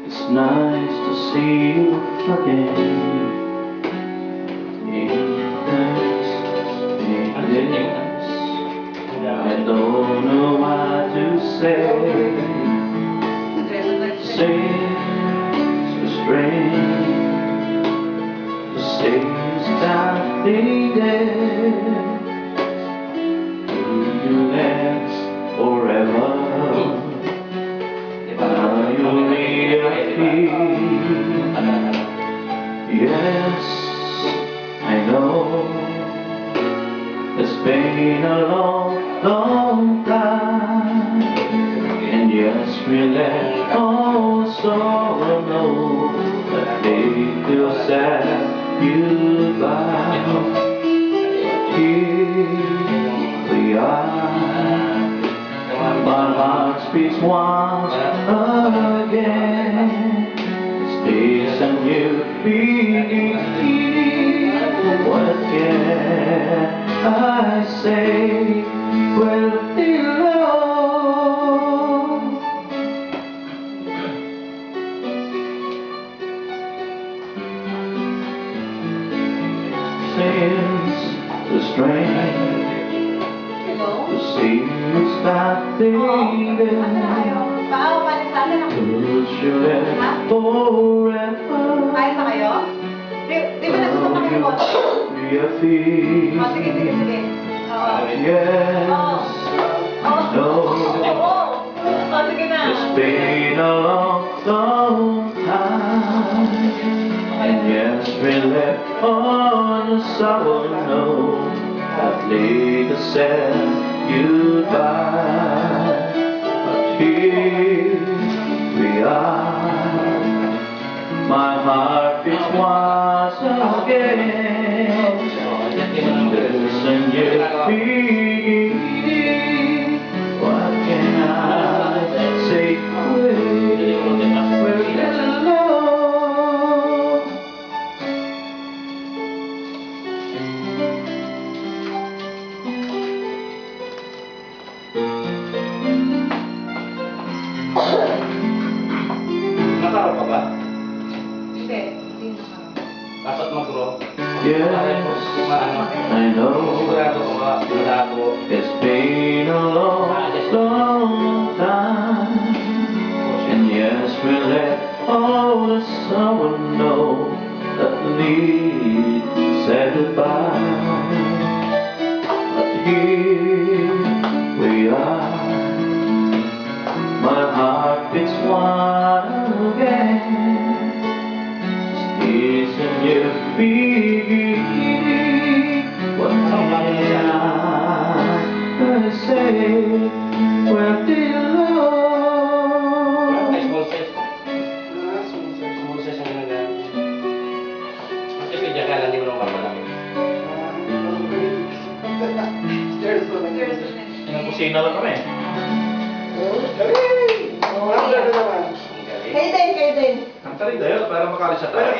It's nice to see you again. In this I don't know what to say. Seems so strange to say it's nothing there. Will you last forever? Are you really feel? Yes, I know. It's been a long, long time. And yes, we let all sorrow know that they feel sad goodbye. Here we are. My heart speaks once again. It's this and you begin. What can I say? Well, seems so strange to see you stop thinking. Could you let forever? Kain ba kayo? Di ba nagsusunod na kayo? Be a thief. Sige. Yes, no. Sige na. It's been a long, long time. And yes, we let all the sorrow know that later said goodbye. But here we are. My heart beats once again. Listen, you feel. What can I say? We're alone. Nakarap ka ba? Hindi nakarap. Dapat mag-draw. Yes, I know. Sigurado ko ba? Sigurado. It's been a long, long time. And yes, we let all the sorrow know that we said goodbye. But here we are. My heart beats once again. Isn't you feeling? What can I say? Where did love? Small size. Small size ang ginagamit. Kasi medya ka lang, di mo naman kapalaki. Kusina lang kami. Kayo din. Ang tarig dahil para makalis sa tayo.